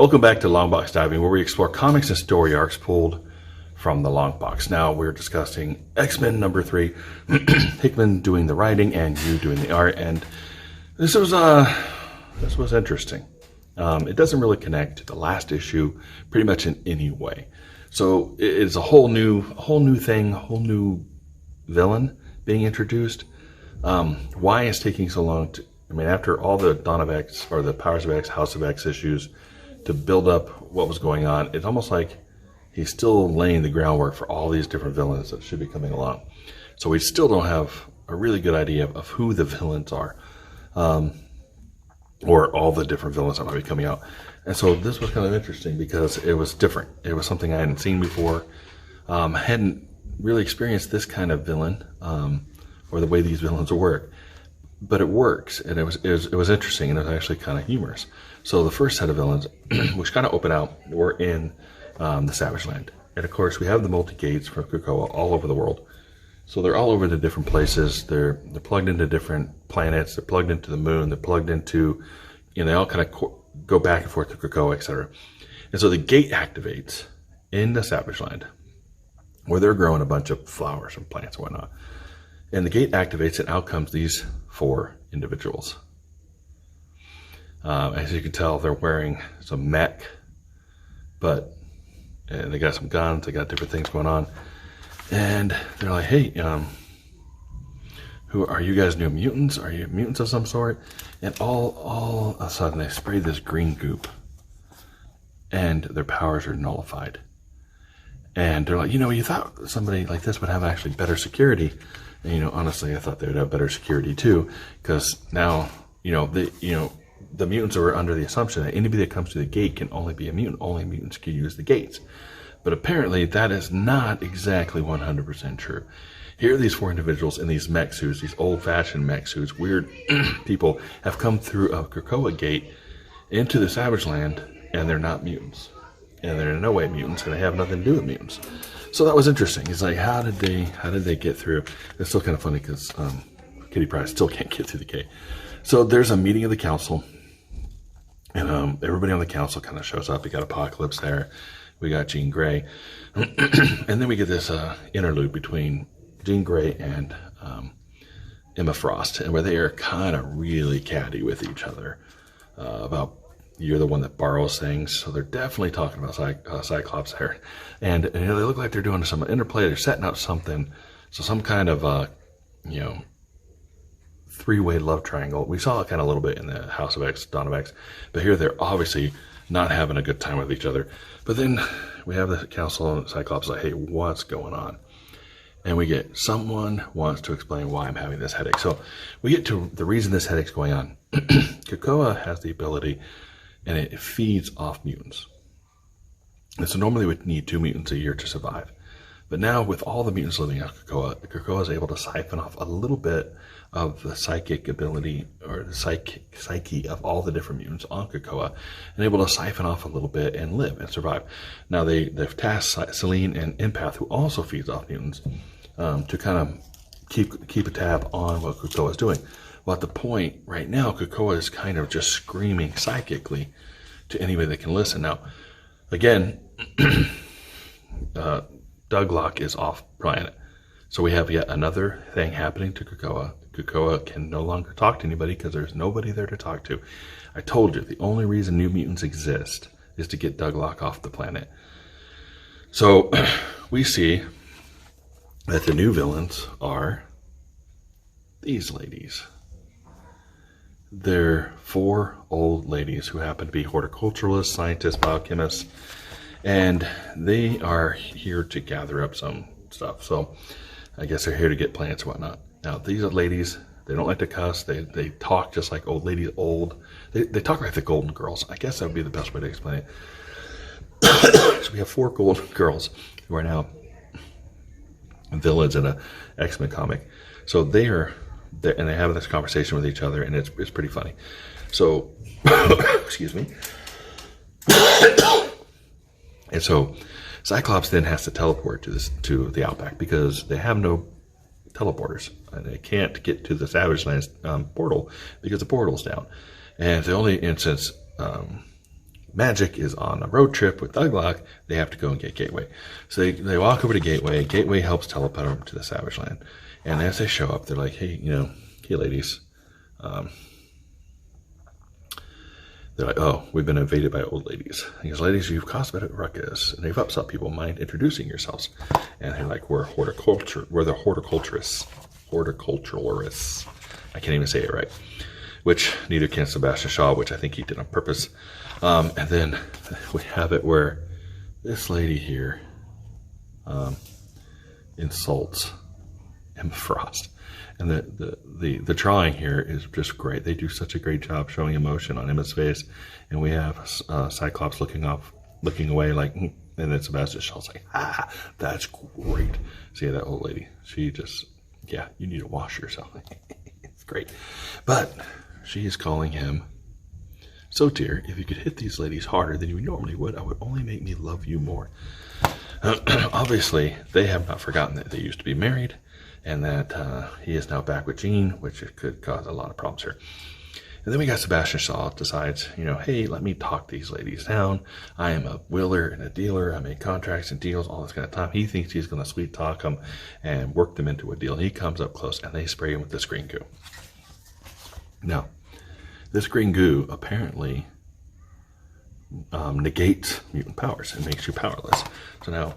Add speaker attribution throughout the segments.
Speaker 1: Welcome back to Longbox Diving, where we explore comics and story arcs pulled from the long box. Now we're discussing X-Men number 3, Hickman doing the writing and you doing the art, and this was interesting. It doesn't really connect to the last issue pretty much in any way. So it's a whole new thing, a whole new villain being introduced. Why it's taking so long to, after all the Dawn of X or the Powers of X, House of X issues to build up what was going on, it's almost like he's still laying the groundwork for all these different villains that should be coming along. So we still don't have a really good idea of who the villains are, or all the different villains that might be coming out. And so this was kind of interesting because it was different. It was something I hadn't seen before. Hadn't really experienced this kind of villain, or the way these villains work. But it works, and it was interesting, and it was actually kind of humorous. So the first set of villains, which kind of open out, were in the Savage Land. And of course, we have the multi-gates from Krakoa all over the world. So they're all over the different places. They're plugged into different planets. They're plugged into the moon. They're plugged into, they all kind of go back and forth to Krakoa, etc. And so the gate activates in the Savage Land, where they're growing a bunch of flowers and plants and whatnot. And the gate activates, and out comes these 4 individuals. As you can tell, they're wearing some mech, but they got some guns, they got different things going on. And they're like, hey, who are you guys, new mutants? Are you mutants of some sort? And all of a sudden they spray this green goop, and their powers are nullified. And they're like, you thought somebody like this would have actually better security. And, honestly, I thought they would have better security too, because now, the mutants are under the assumption that anybody that comes to the gate can only be a mutant. Only mutants can use the gates. But apparently that is not exactly 100% true. Here are these 4 individuals in these mech suits, these old-fashioned mech suits, weird people, have come through a Krakoa gate into the Savage Land, and they're not mutants. And they're in no way mutants, and they have nothing to do with mutants. So that was interesting. It's like, how did they get through? It's still kind of funny because Kitty Pryde still can't get through the gate. So there's a meeting of the council, and everybody on the council kind of shows up. We got Apocalypse there. We got Jean Grey. And then we get this interlude between Jean Grey and Emma Frost, and where they are kind of really catty with each other about, you're the one that borrows things. So they're definitely talking about Cyclops there. And they look like they're doing some interplay. They're setting up something. So some kind of, 3-way love triangle. We saw it kind of a little bit in the House of X, Dawn of X. But here they're obviously not having a good time with each other. But then we have the council, and Cyclops like, hey, what's going on? And we get, someone wants to explain why I'm having this headache. So we get to the reason this headache's going on. Krakoa has the ability, and it feeds off mutants. And so normally we'd need 2 mutants a year to survive. But now with all the mutants living on Krakoa is able to siphon off a little bit of the psychic ability, or the psyche of all the different mutants on Krakoa, and able to siphon off a little bit and live and survive. Now they've tasked Selene and Empath, who also feeds off mutants, to kind of keep a tab on what Krakoa is doing. Well, at the point right now, Krakoa is kind of just screaming psychically to anybody that can listen. Now, again, Douglock is off planet. So we have yet another thing happening to Krakoa. Krakoa can no longer talk to anybody because there's nobody there to talk to. I told you, the only reason New Mutants exist is to get Douglock off the planet. So we see that the new villains are these ladies. They're 4 old ladies who happen to be horticulturalists, scientists, biochemists, and they are here to gather up some stuff. So I guess they're here to get plants and whatnot. Now, these are ladies, they don't like to cuss. They talk just like old ladies, They talk like the Golden Girls. I guess that would be the best way to explain it. So we have 4 Golden Girls who are now villains in a X-Men comic. So they are, and they have this conversation with each other, and it's pretty funny. So, excuse me. And so Cyclops then has to teleport to the Outback because they have no teleporters, and they can't get to the Savage Lands portal because the portal's down. And it's the only instance Magic is on a road trip with Douglock. They have to go and get Gateway. So they walk over to Gateway. Gateway helps teleport them to the Savage Land. And as they show up, they're like, hey, hey, ladies. They're like, oh, we've been invaded by old ladies. He goes, ladies, you've caused a bit of ruckus. And they've upset people. Mind introducing yourselves? And they're like, we're the horticulturists. Horticulturalists. I can't even say it right. Which neither can Sebastian Shaw, which I think he did on purpose. And then we have it where this lady here insults Emma Frost. And the drawing here is just great. They do such a great job showing emotion on Emma's face. And we have Cyclops looking away like, and then Sebastian Shaw's like, that's great. See that old lady? She just, yeah, you need to wash yourself. It's great. But she is calling him, so dear, if you could hit these ladies harder than you normally would, I would only make me love you more. Obviously, they have not forgotten that they used to be married, and that he is now back with Jean, which could cause a lot of problems here. And then we got Sebastian Shaw decides, hey, let me talk these ladies down. I am a willer and a dealer. I make contracts and deals all this kind of time. He thinks he's going to sweet talk them and work them into a deal. He comes up close and they spray him with this green goo. Now, this green goo apparently negates mutant powers and makes you powerless. So now,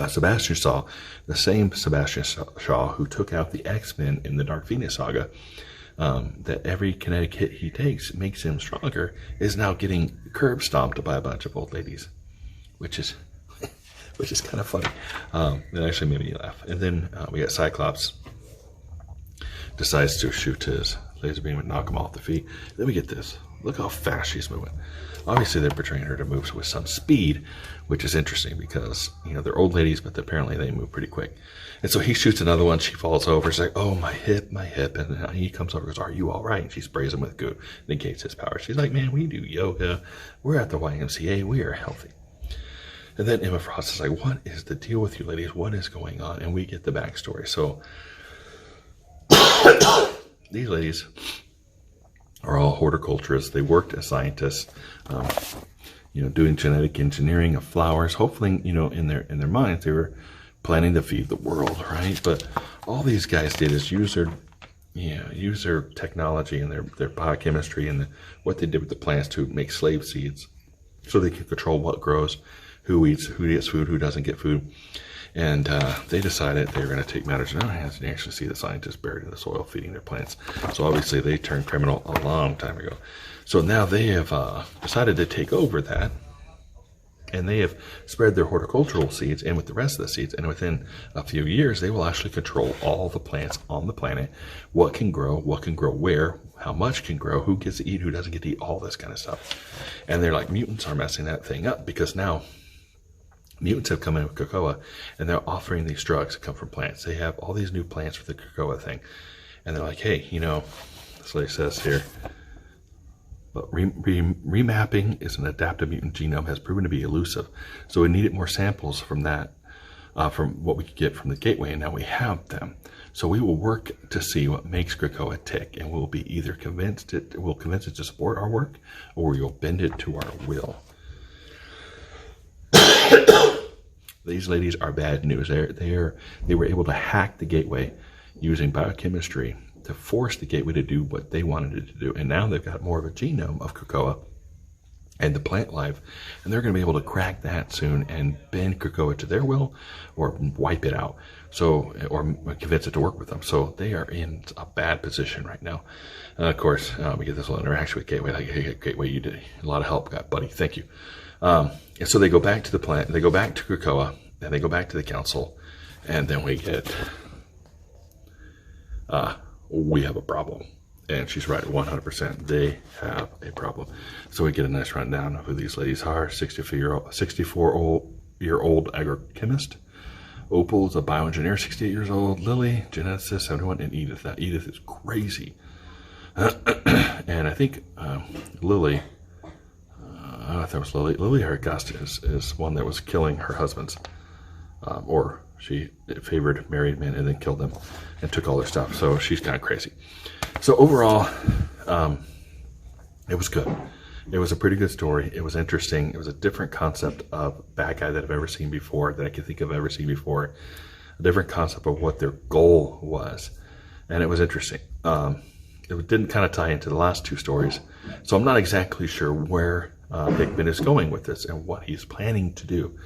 Speaker 1: Sebastian Shaw, the same Sebastian Shaw who took out the X-Men in the Dark Phoenix saga, that every kinetic hit he takes makes him stronger, is now getting curb stomped by a bunch of old ladies, which is kind of funny. It actually made me laugh. And then we got Cyclops decides to shoot his laser beam and knock him off the feet. Then we get this. Look how fast she's moving. Obviously, they're portraying her to move with some speed, which is interesting because, they're old ladies, but apparently they move pretty quick. And so he shoots another one. She falls over. She's like, oh, my hip. And he comes over and goes, are you all right? And she sprays him with goo, negates his power. She's like, man, we do yoga. We're at the YMCA. We are healthy. And then Emma Frost is like, what is the deal with you ladies? What is going on? And we get the backstory. So these ladies are all horticulturists. They worked as scientists, doing genetic engineering of flowers. Hopefully, in their minds, they were planning to feed the world, right? But all these guys did is use their technology and their biochemistry and what they did with the plants to make slave seeds, so they could control what grows, who gets food, who doesn't get food. And they decided they were going to take matters in their own hands and actually see the scientists buried in the soil feeding their plants. So obviously they turned criminal a long time ago. So now they have decided to take over that, and they have spread their horticultural seeds in with the rest of the seeds. And within a few years, they will actually control all the plants on the planet, what can grow where, how much can grow, who gets to eat, who doesn't get to eat, all this kind of stuff. And they're like, mutants are messing that thing up because now mutants have come in with cocoa, and they're offering these drugs that come from plants. They have all these new plants for the cocoa thing. And they're like, hey, this lady says here, but remapping is an adaptive mutant genome has proven to be elusive. So we needed more samples from that, from what we could get from the Gateway, and now we have them. So we will work to see what makes Krakoa tick, and we'll be either convince it to support our work, or we will bend it to our will. These ladies are bad news. They were able to hack the Gateway using biochemistry to force the Gateway to do what they wanted it to do. And now they've got more of a genome of Krakoa and the plant life, and they're going to be able to crack that soon and bend Krakoa to their will or wipe it out. So, or convince it to work with them. So they are in a bad position right now. And of course, we get this little interaction with Gateway. Like, hey, Gateway, you did a lot of help, buddy. Thank you. And so they go back to the plant, they go back to Krakoa, and they go back to the council, and then we get, we have a problem. And she's right, 100%. They have a problem. So we get a nice rundown of who these ladies are. 64-year-old agrochemist. Opal's a bioengineer, 68 years old. Lily, geneticist, 71, and Edith. Now, Edith is crazy. And I think Lily, I don't know if that was Lily. Lily or Augustus is one that was killing her husbands. Or she favored married men and then killed them and took all their stuff. So she's kind of crazy. So overall, It was good. It was a pretty good story. It was interesting. It was a different concept of bad guy that I've ever seen before, that I can think of ever seen before. A different concept of what their goal was. And it was interesting. It didn't kind of tie into the last two stories. So I'm not exactly sure where Hickman is going with this and what he's planning to do.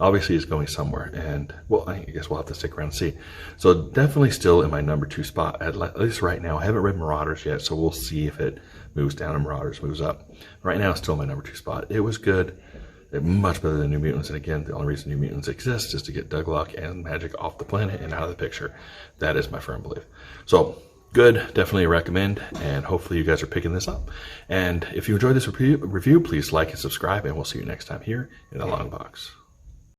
Speaker 1: Obviously he's going somewhere, and well, I guess we'll have to stick around and see. So definitely still in my number 2 spot, at least right now. I haven't read Marauders yet, so we'll see if it moves down and Marauders moves up. Right now it's still my number 2 spot. It was good. Much better than New Mutants, and again, the only reason New Mutants exists is to get Douglock and Magic off the planet and out of the picture. That is my firm belief. So good, definitely recommend, and hopefully you guys are picking this up. And if you enjoyed this review, please like and subscribe, and we'll see you next time here in the Long Box.